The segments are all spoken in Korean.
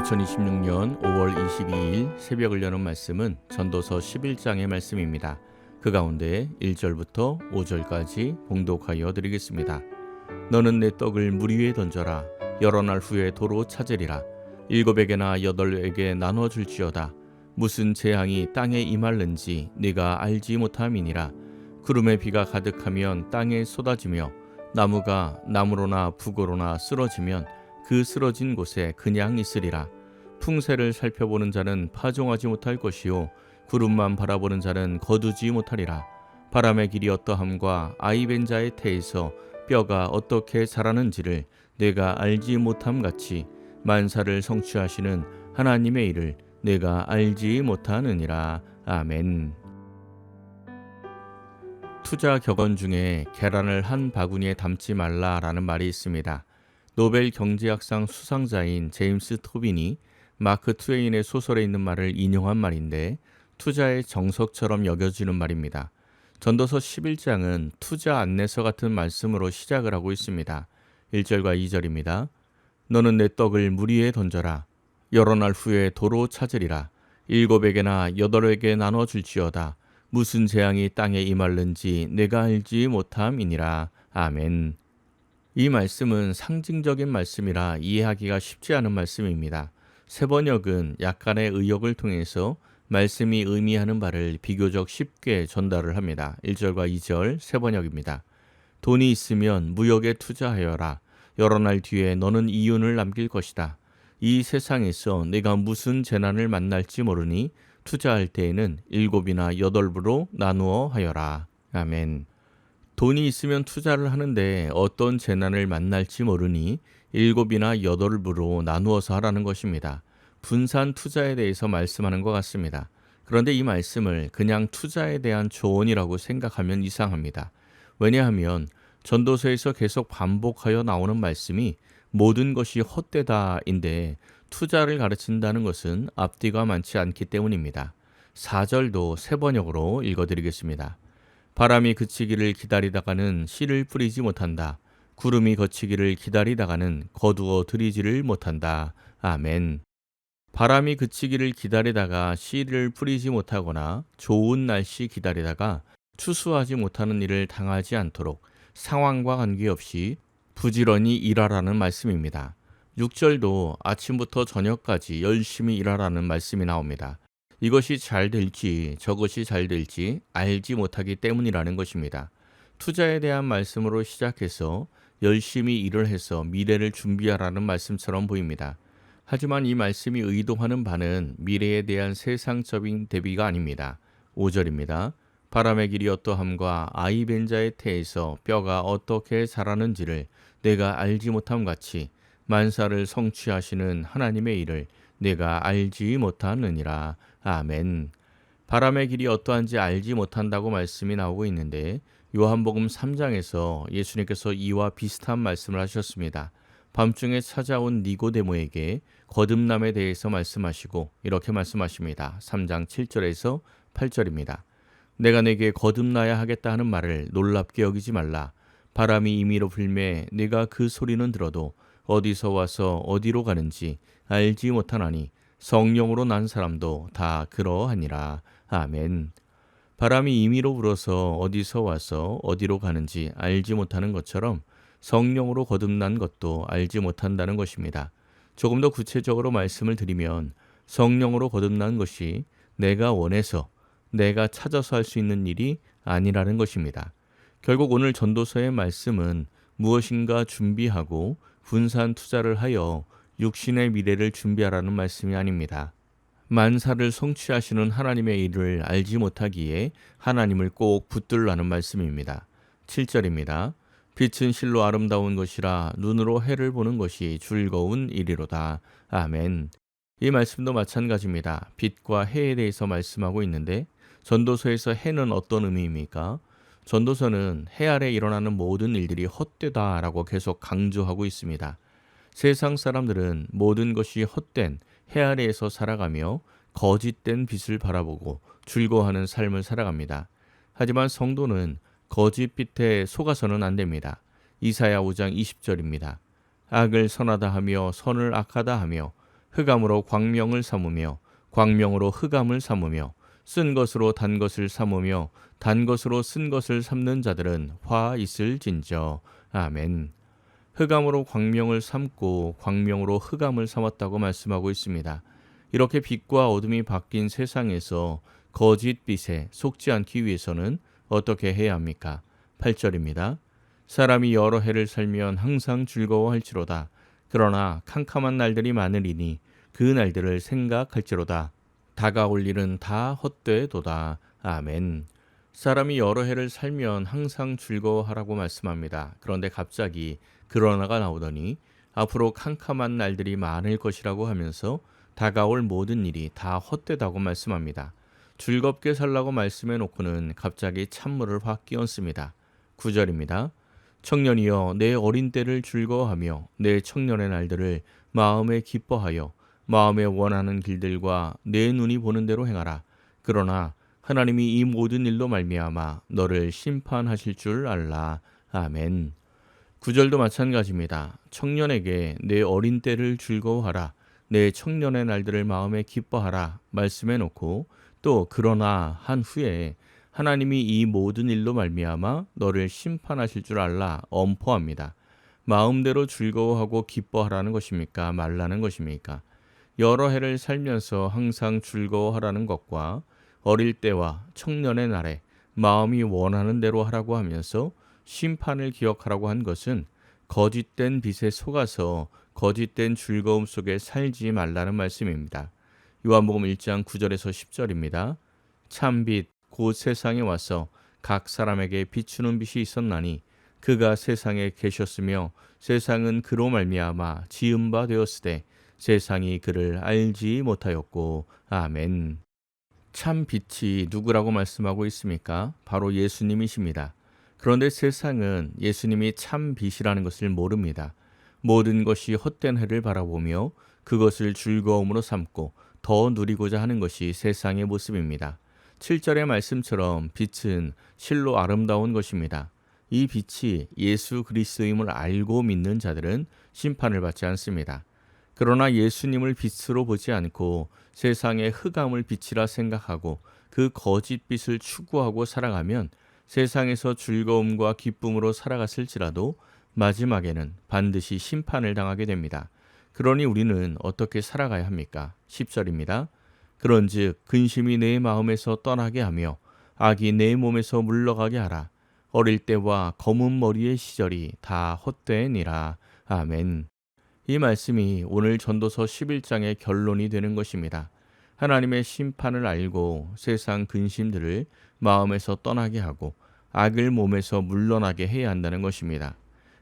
2026년 5월 22일 새벽을 여는 말씀은 전도서 11장의 말씀입니다. 그 가운데 1절부터 5절까지 봉독하여 드리겠습니다. 너는 내 떡을 물 위에 던져라. 여러 날 후에 도로 찾으리라. 7에게나 8에게 나눠 줄지어다. 무슨 재앙이 땅에 임할는지 네가 알지 못함이니라. 구름에 비가 가득하면 땅에 쏟아지며 나무가 나무로나 북으로나 쓰러지면 그 쓰러진 곳에 그냥 있으리라. 풍세를 살펴보는 자는 파종하지 못할 것이요 구름만 바라보는 자는 거두지 못하리라. 바람의 길이 어떠함과 아이벤 자의 태에서 뼈가 어떻게 자라는지를 내가 알지 못함 같이 만사를 성취하시는 하나님의 일을 내가 알지 못하느니라. 아멘. 투자 격언 중에 계란을 한 바구니에 담지 말라라는 말이 있습니다. 노벨 경제학상 수상자인 제임스 토빈이 마크 트웨인의 소설에 있는 말을 인용한 말인데 투자의 정석처럼 여겨지는 말입니다. 전도서 11장은 투자 안내서 같은 말씀으로 시작을 하고 있습니다. 1절과 2절입니다. 너는 내 떡을 물 위에 던져라. 여러 날 후에 도로 찾으리라. 7에게나 8에게 나눠 줄지어다. 무슨 재앙이 땅에 임할는지 내가 알지 못함이니라. 아멘. 이 말씀은 상징적인 말씀이라 이해하기가 쉽지 않은 말씀입니다. 세번역은 약간의 의역을 통해서 말씀이 의미하는 바를 비교적 쉽게 전달을 합니다. 1절과 2절 세번역입니다. 돈이 있으면 무역에 투자하여라. 여러 날 뒤에 너는 이윤을 남길 것이다. 이 세상에서 내가 무슨 재난을 만날지 모르니 투자할 때에는 7이나 8부로 나누어 하여라. 아멘. 돈이 있으면 투자를 하는데 어떤 재난을 만날지 모르니 7이나 8부로 나누어서 하라는 것입니다. 분산 투자에 대해서 말씀하는 것 같습니다. 그런데 이 말씀을 그냥 투자에 대한 조언이라고 생각하면 이상합니다. 왜냐하면 전도서에서 계속 반복하여 나오는 말씀이 모든 것이 헛되다인데 투자를 가르친다는 것은 앞뒤가 많지 않기 때문입니다. 4절도 세번역으로 읽어드리겠습니다. 바람이 그치기를 기다리다가는 씨를 뿌리지 못한다. 구름이 거치기를 기다리다가는 거두어 들이지를 못한다. 아멘. 바람이 그치기를 기다리다가 씨를 뿌리지 못하거나 좋은 날씨 기다리다가 추수하지 못하는 일을 당하지 않도록 상황과 관계없이 부지런히 일하라는 말씀입니다. 6절도 아침부터 저녁까지 열심히 일하라는 말씀이 나옵니다. 이것이 잘 될지 저것이 잘 될지 알지 못하기 때문이라는 것입니다. 투자에 대한 말씀으로 시작해서 열심히 일을 해서 미래를 준비하라는 말씀처럼 보입니다. 하지만 이 말씀이 의도하는 바는 미래에 대한 세상적인 대비가 아닙니다. 5절입니다. 바람의 길이 어떠함과 아이벤 자의 태에서 뼈가 어떻게 자라는지를 내가 알지 못함 같이 만사를 성취하시는 하나님의 일을 내가 알지 못하느니라. 아멘. 바람의 길이 어떠한지 알지 못한다고 말씀이 나오고 있는데 요한복음 3장에서 예수님께서 이와 비슷한 말씀을 하셨습니다. 밤중에 찾아온 니고데모에게 거듭남에 대해서 말씀하시고 이렇게 말씀하십니다. 3장 7절에서 8절입니다. 내가 내게 거듭나야 하겠다 하는 말을 놀랍게 여기지 말라. 바람이 임의로 불매 내가 그 소리는 들어도 어디서 와서 어디로 가는지 알지 못하나니 성령으로 난 사람도 다 그러하니라. 아멘. 바람이 임의로 불어서 어디서 와서 어디로 가는지 알지 못하는 것처럼 성령으로 거듭난 것도 알지 못한다는 것입니다. 조금 더 구체적으로 말씀을 드리면 성령으로 거듭난 것이 내가 원해서 내가 찾아서 할 수 있는 일이 아니라는 것입니다. 결국 오늘 전도서의 말씀은 무엇인가 준비하고 분산 투자를 하여 육신의 미래를 준비하라는 말씀이 아닙니다. 만사를 성취하시는 하나님의 일을 알지 못하기에 하나님을 꼭 붙들라는 말씀입니다. 7절입니다. 빛은 실로 아름다운 것이라 눈으로 해를 보는 것이 즐거운 일이로다. 아멘. 이 말씀도 마찬가지입니다. 빛과 해에 대해서 말씀하고 있는데 전도서에서 해는 어떤 의미입니까? 전도서는 해 아래 일어나는 모든 일들이 헛되다라고 계속 강조하고 있습니다. 세상 사람들은 모든 것이 헛된 해 아래에서 살아가며 거짓된 빛을 바라보고 즐거워하는 삶을 살아갑니다. 하지만 성도는 거짓 빛에 속아서는 안 됩니다. 이사야 5장 20절입니다. 악을 선하다 하며 선을 악하다 하며 흑암으로 광명을 삼으며 광명으로 흑암을 삼으며 쓴 것으로 단 것을 삼으며 단 것으로 쓴 것을 삼는 자들은 화 있을진저. 아멘. 흑암으로 광명을 삼고 광명으로 흑암을 삼았다고 말씀하고 있습니다. 이렇게 빛과 어둠이 바뀐 세상에서 거짓 빛에 속지 않기 위해서는 어떻게 해야 합니까? 8절입니다. 사람이 여러 해를 살면 항상 즐거워할지로다. 그러나 캄캄한 날들이 많으리니 그 날들을 생각할지로다. 다가올 일은 다 헛되도다. 아멘. 사람이 여러 해를 살면 항상 즐거워하라고 말씀합니다. 그런데 갑자기 그러나가 나오더니 앞으로 캄캄한 날들이 많을 것이라고 하면서 다가올 모든 일이 다 헛되다고 말씀합니다. 즐겁게 살라고 말씀해 놓고는 갑자기 찬물을 확 끼얹습니다. 9절입니다. 청년이여 내 어린 때를 즐거워하며 내 청년의 날들을 마음에 기뻐하여 마음에 원하는 길들과 내 눈이 보는 대로 행하라. 그러나 하나님이 이 모든 일로 말미암아 너를 심판하실 줄 알라. 아멘. 9절도 마찬가지입니다. 청년에게 내 어린 때를 즐거워하라. 내 청년의 날들을 마음에 기뻐하라. 말씀해 놓고 또 그러나 한 후에 하나님이 이 모든 일로 말미암아 너를 심판하실 줄 알라 엄포합니다. 마음대로 즐거워하고 기뻐하라는 것입니까? 말라는 것입니까? 여러 해를 살면서 항상 즐거워하라는 것과 어릴 때와 청년의 날에 마음이 원하는 대로 하라고 하면서 심판을 기억하라고 한 것은 거짓된 빛에 속아서 거짓된 즐거움 속에 살지 말라는 말씀입니다. 요한복음 1장 9절에서 10절입니다. 참 빛 곧 세상에 와서 각 사람에게 비추는 빛이 있었나니 그가 세상에 계셨으며 세상은 그로 말미암아 지은 바 되었으되 세상이 그를 알지 못하였고. 아멘. 참 빛이 누구라고 말씀하고 있습니까? 바로 예수님이십니다. 그런데 세상은 예수님이 참 빛이라는 것을 모릅니다. 모든 것이 헛된 해를 바라보며 그것을 즐거움으로 삼고 더 누리고자 하는 것이 세상의 모습입니다. 7절의 말씀처럼 빛은 실로 아름다운 것입니다. 이 빛이 예수 그리스도임을 알고 믿는 자들은 심판을 받지 않습니다. 그러나 예수님을 빛으로 보지 않고 세상의 흑암을 빛이라 생각하고 그 거짓 빛을 추구하고 살아가면 세상에서 즐거움과 기쁨으로 살아갔을지라도 마지막에는 반드시 심판을 당하게 됩니다. 그러니 우리는 어떻게 살아가야 합니까? 10절입니다. 그런즉 근심이 내 마음에서 떠나게 하며 악이 내 몸에서 물러가게 하라. 어릴 때와 검은 머리의 시절이 다 헛되니라. 아멘. 이 말씀이 오늘 전도서 11장의 결론이 되는 것입니다. 하나님의 심판을 알고 세상 근심들을 마음에서 떠나게 하고 악을 몸에서 물러나게 해야 한다는 것입니다.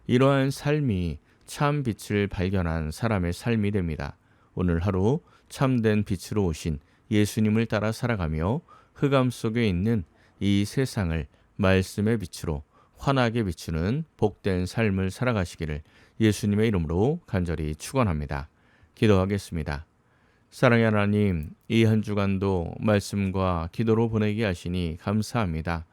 이러한 삶이 참 빛을 발견한 사람의 삶이 됩니다. 오늘 하루 참된 빛으로 오신 예수님을 따라 살아가며 흑암 속에 있는 이 세상을 말씀의 빛으로 환하게 비추는 복된 삶을 살아가시기를 예수님의 이름으로 간절히 축원합니다. 기도하겠습니다. 사랑의 하나님, 이 한 주간도 말씀과 기도로 보내게 하시니 감사합니다.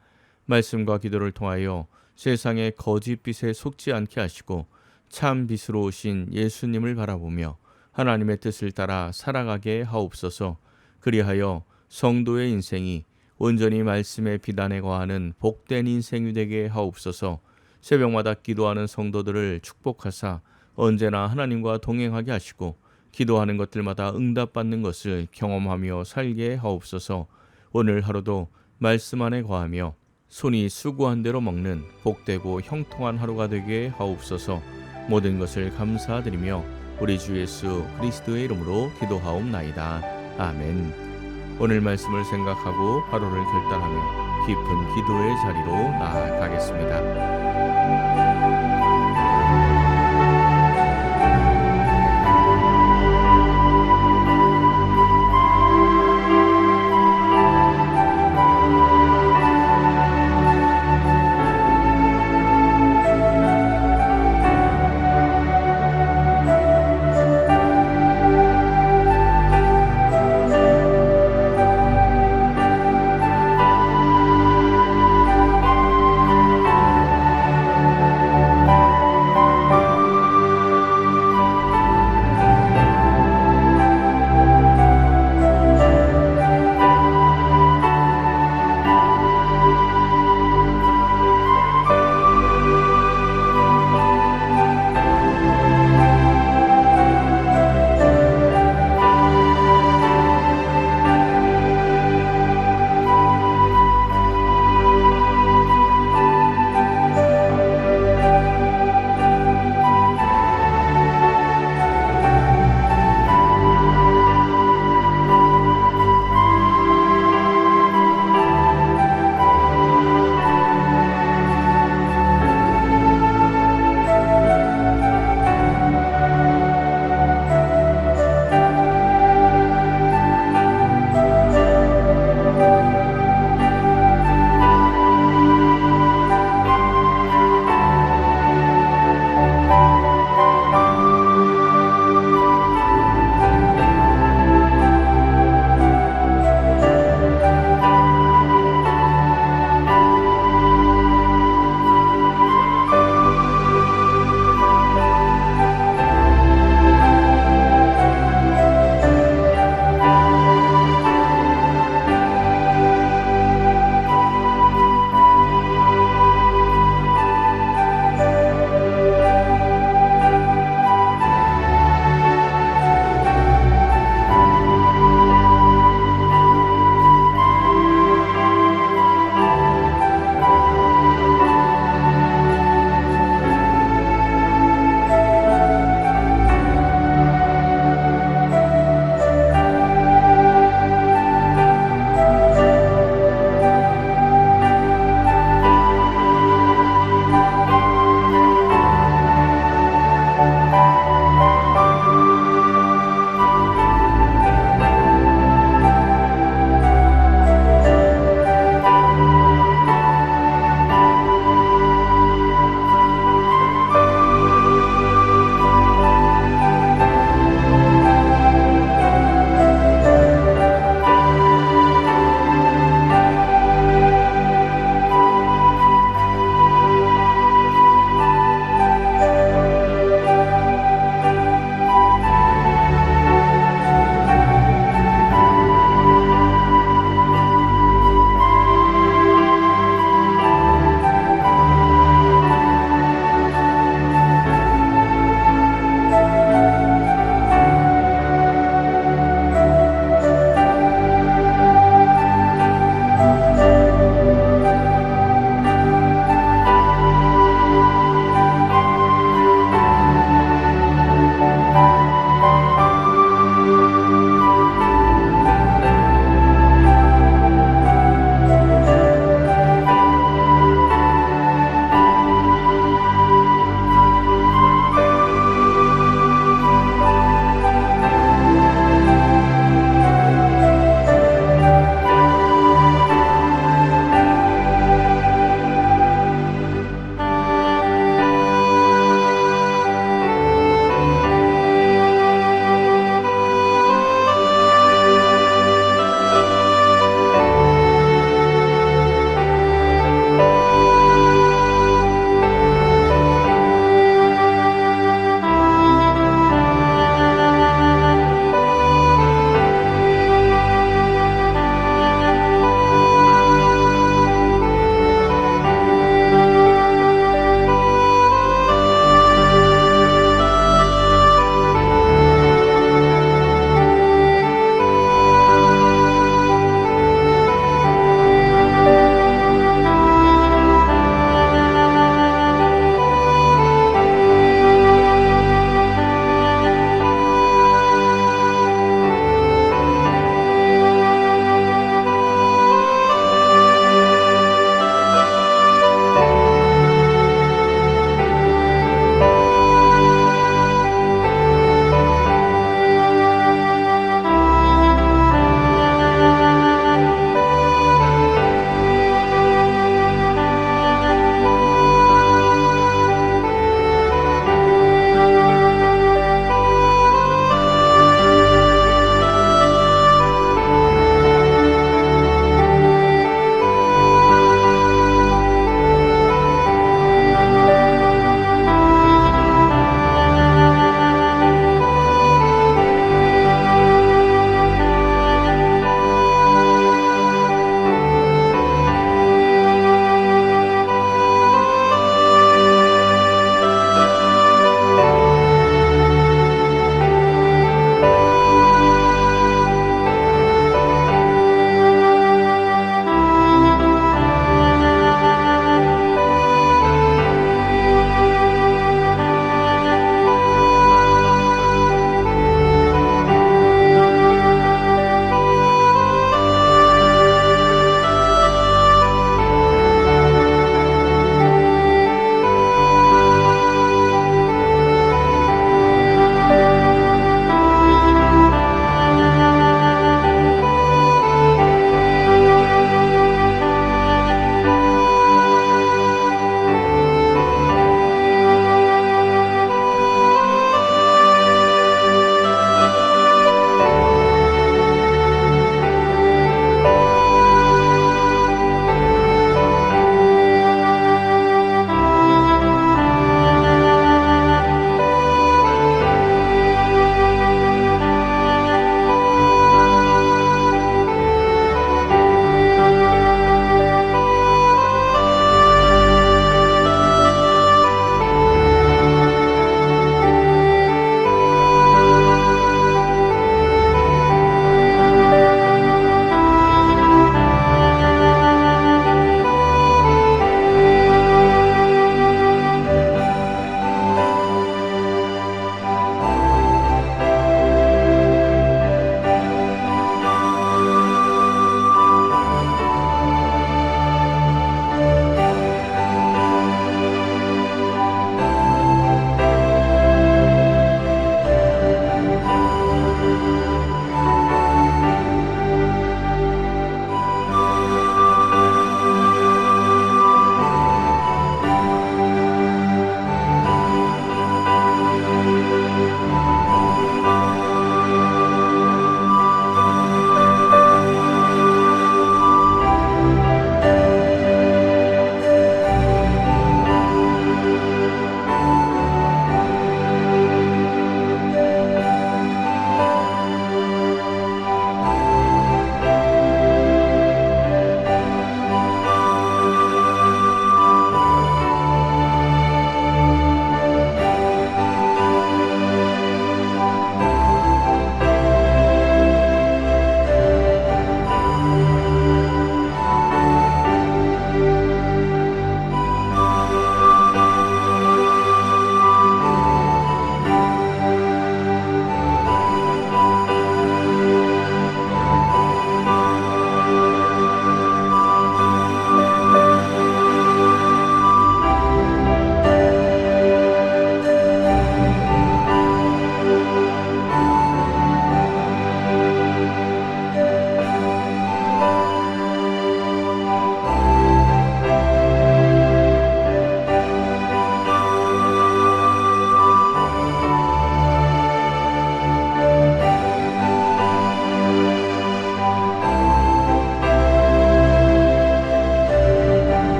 말씀과 기도를 통하여 세상의 거짓빛에 속지 않게 하시고 참 빛으로 오신 예수님을 바라보며 하나님의 뜻을 따라 살아가게 하옵소서. 그리하여 성도의 인생이 온전히 말씀의 비단에 거하는 복된 인생이 되게 하옵소서. 새벽마다 기도하는 성도들을 축복하사 언제나 하나님과 동행하게 하시고 기도하는 것들마다 응답받는 것을 경험하며 살게 하옵소서. 오늘 하루도 말씀 안에 거하며 손이 수고한 대로 먹는 복되고 형통한 하루가 되게 하옵소서. 모든 것을 감사드리며 우리 주 예수 그리스도의 이름으로 기도하옵나이다. 아멘. 오늘 말씀을 생각하고 하루를 결단하며 깊은 기도의 자리로 나아가겠습니다.